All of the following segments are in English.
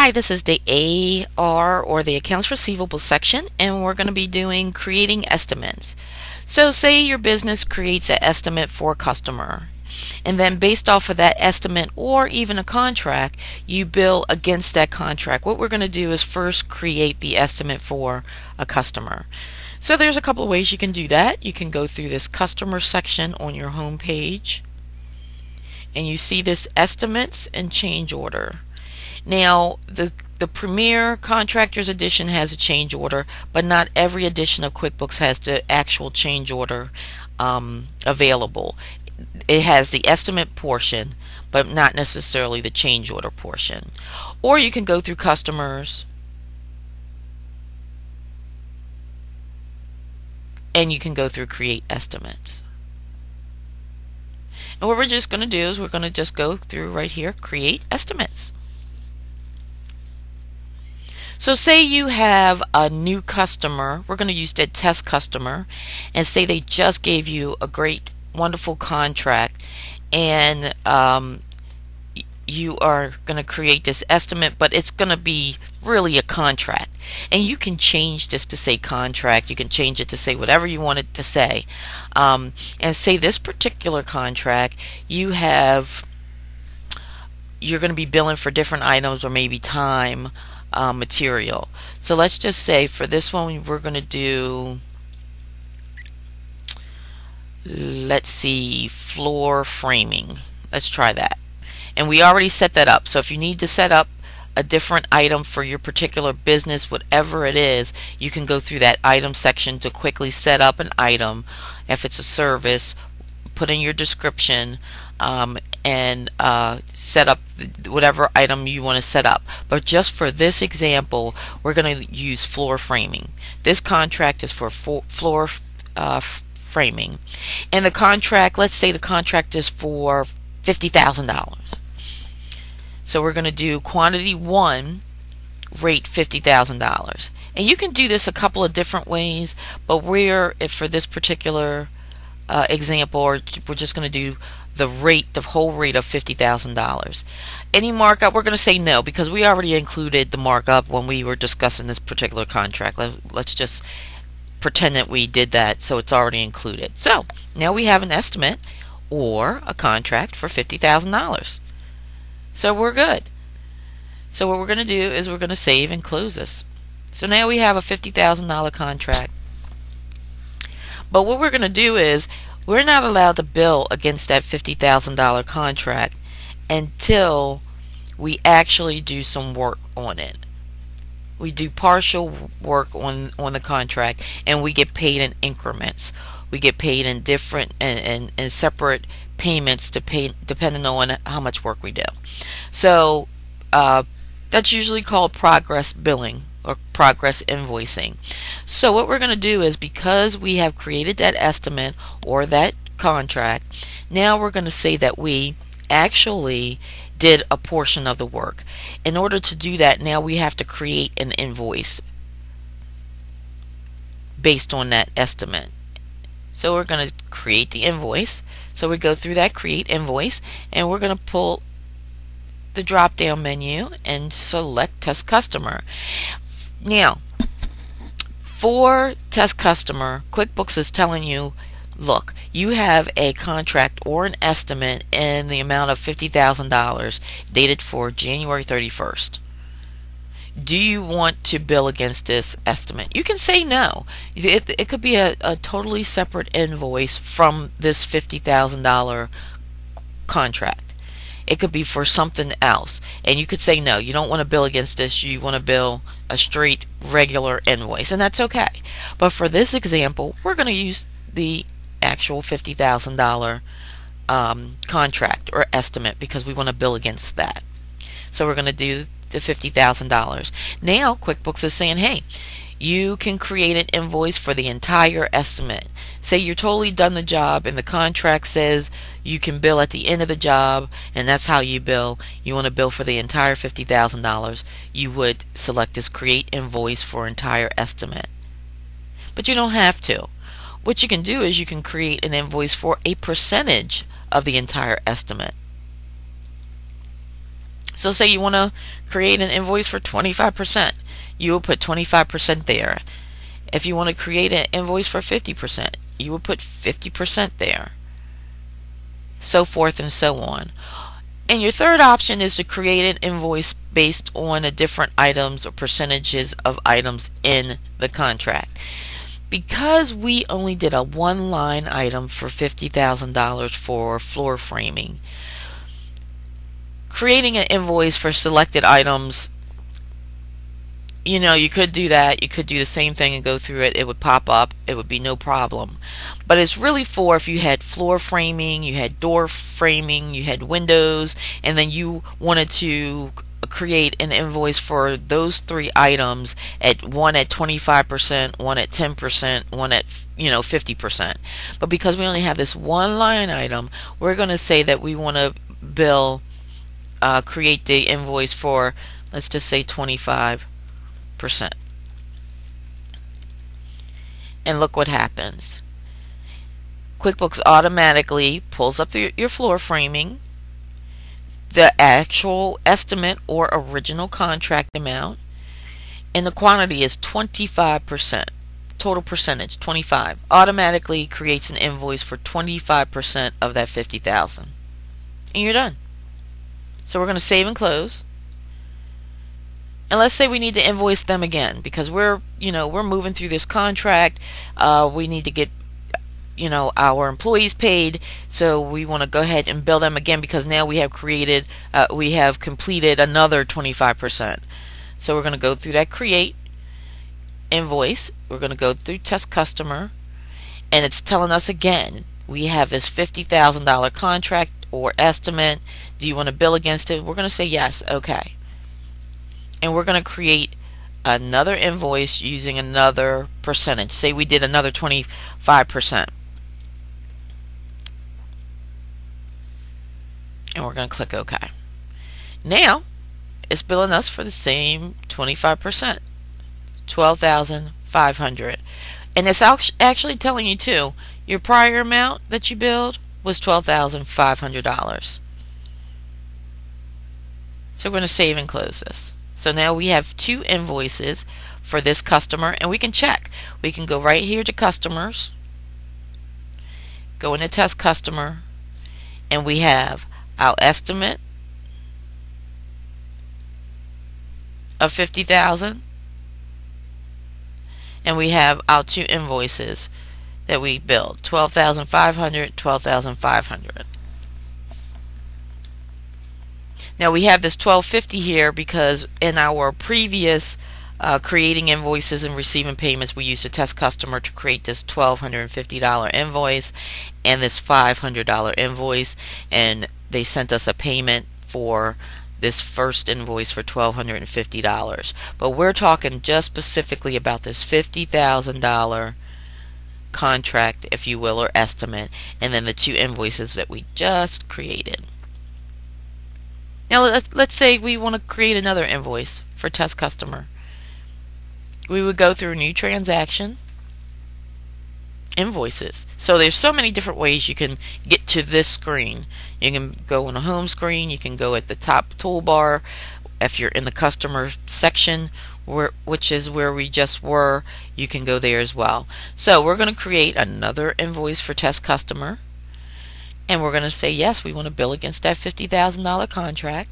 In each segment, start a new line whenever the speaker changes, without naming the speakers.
Hi, this is the AR or the Accounts Receivable section, and we're going to be doing creating estimates. So say your business creates an estimate for a customer, and then based off of that estimate or even a contract, you bill against that contract. What we're going to do is first create the estimate for a customer. So there's a couple of ways you can do that. You can go through this customer section on your home page, and you see this estimates and change order. Now, the Premier Contractors Edition has a change order, but not every edition of QuickBooks has the actual change order available. It has the estimate portion, but not necessarily the change order portion. Or you can go through customers, and you can go through create estimates. And what we're just going to do is we're going to just go through right here, create estimates. So say you have a new customer, we're going to use that test customer, and say they just gave you a great, wonderful contract, and you are going to create this estimate, but it's going to be really a contract. And you can change this to say contract, you can change it to say whatever you want it to say. And say this particular contract, you're going to be billing for different items or maybe time. Material. So let's just say for this one we're going to do, let's see, floor framing. Let's try that. And we already set that up. So if you need to set up a different item for your particular business, whatever it is, you can go through that item section to quickly set up an item. If it's a service, put in your description, and set up whatever item you want to set up. But just for this example, we're going to use floor framing. This contract is for floor framing, and the contract, let's say the contract is for $50,000. So we're going to do quantity 1, rate $50,000. And you can do this a couple of different ways, but for this particular example, we're just going to do the whole rate of $50,000. Any markup, we're going to say no, because we already included the markup when we were discussing this particular contract. Let's just pretend that we did that, so it's already included. So now we have an estimate or a contract for $50,000. So we're good. So what we're going to do is we're going to save and close this. So now we have a $50,000 contract. But what we're going to do is we're not allowed to bill against that $50,000 contract until we actually do some work on it. We do partial work on the contract, and we get paid in increments. We get paid in different and separate payments depending on how much work we do. So that's usually called progress billing or progress invoicing. So what we're going to do is, because we have created that estimate or that contract, now we're going to say that we actually did a portion of the work. In order to do that, now we have to create an invoice based on that estimate. So we're going to create the invoice. So we go through that create invoice, and we're going to pull the drop down menu and select test customer. Now, for test customer, QuickBooks is telling you, look, you have a contract or an estimate in the amount of $50,000 dated for January 31st. Do you want to bill against this estimate? You can say no. It could be a totally separate invoice from this $50,000 contract. It could be for something else, and you could say no, you don't want to bill against this, you want to bill a straight regular invoice, and that's okay. But for this example, we're going to use the actual $50,000 contract or estimate because we want to bill against that. So we're going to do the $50,000. Now QuickBooks is saying, hey, you can create an invoice for the entire estimate. Say you're totally done the job and the contract says you can bill at the end of the job, and that's how you bill. You want to bill for the entire $50,000. You would select this create invoice for entire estimate. But you don't have to. What you can do is you can create an invoice for a percentage of the entire estimate. So say you want to create an invoice for 25%. You will put 25% there. If you want to create an invoice for 50%, you will put 50% there. So forth and so on. And your third option is to create an invoice based on the different items or percentages of items in the contract. Because we only did a one line item for $50,000 for floor framing, creating an invoice for selected items, you could do that. You could do the same thing and go through it. It would pop up. It would be no problem. But it's really for if you had floor framing, you had door framing, you had windows, and then you wanted to create an invoice for those three items, one at 25%, one at 10%, one at 50%. But because we only have this one line item, we're going to say that we want to create the invoice for, let's just say 25%. And look what happens. QuickBooks automatically pulls up your floor framing, the actual estimate or original contract amount, and the quantity is 25%. Total percentage 25. Automatically creates an invoice for 25% of that 50,000, and you're done. So we're going to save and close. And let's say we need to invoice them again because we're moving through this contract. We need to get our employees paid, so we want to go ahead and bill them again because now we have completed another 25%. So we're going to go through that create invoice. We're going to go through test customer, and it's telling us again we have this $50,000 contract or estimate. Do you want to bill against it? We're going to say yes. Okay. And we're going to create another invoice using another percentage. Say we did another 25%. And we're going to click OK. Now it's billing us for the same 25%, $12,500. And it's actually telling you too, your prior amount that you billed was $12,500. So we're going to save and close this. So now we have two invoices for this customer, and we can check. We can go right here to customers, go into test customer, and we have our estimate of $50,000, and we have our two invoices that we billed, $12,500, $12,500. Now we have this $1,250 here because in our previous creating invoices and receiving payments, we used a test customer to create this $1,250 invoice and this $500 invoice, and they sent us a payment for this first invoice for $1,250. But we're talking just specifically about this $50,000 contract, if you will, or estimate, and then the two invoices that we just created. Now let's say we want to create another invoice for test customer. We would go through new transaction, invoices. So there's so many different ways you can get to this screen. You can go on the home screen, you can go at the top toolbar. If you're in the customer section, which is where we just were, you can go there as well. So we're going to create another invoice for test customer. And we're going to say yes, we want to bill against that $50,000 contract.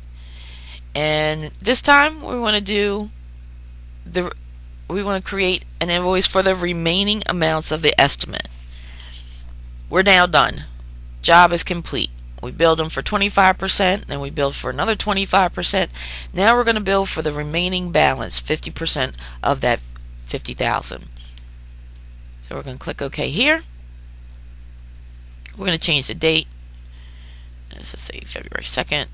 And this time we want to create an invoice for the remaining amounts of the estimate. We're now done. Job is complete. We billed them for 25%, then we billed for another 25%. Now we're going to bill for the remaining balance, 50% of that $50,000. So we're going to click OK here. We're going to change the date. Let's say February 2nd.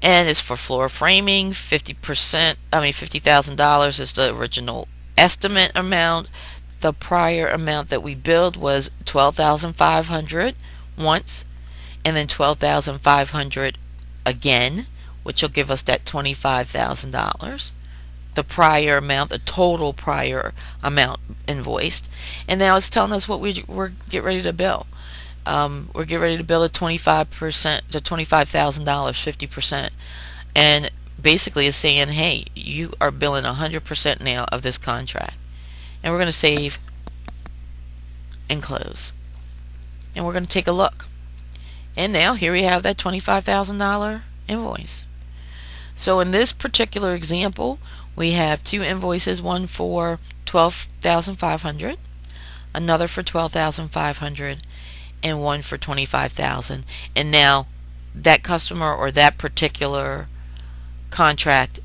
And it's for floor framing. $50,000 is the original estimate amount. The prior amount that we billed was $12,500 once, and then $12,500 again, which will give us that $25,000. The prior amount, the total prior amount invoiced, and now it's telling us what we're get ready to bill. we're getting ready to bill at 25% to $25,000, 50%, and basically is saying, hey, you are billing 100% now of this contract, and we're going to save and close, and we're going to take a look, and now here we have that $25,000 invoice. So in this particular example, we have two invoices, one for $12,500, another for $12,500, and one for $25,000. And now that customer or that particular contract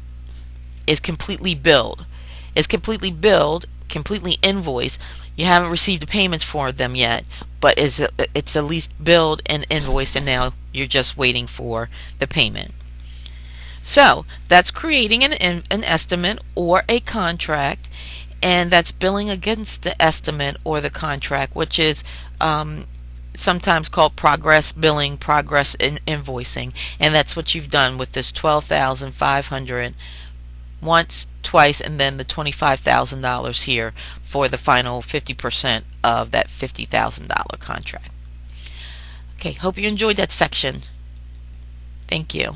is completely billed. Completely invoiced. You haven't received the payments for them yet, but it's at least billed and invoiced, and now you're just waiting for the payment. So that's creating an estimate or a contract, and that's billing against the estimate or the contract, which is sometimes called progress billing, progress invoicing, and that's what you've done with this $12,500 once, twice, and then the $25,000 here for the final 50% of that $50,000 contract. Okay, hope you enjoyed that section. Thank you.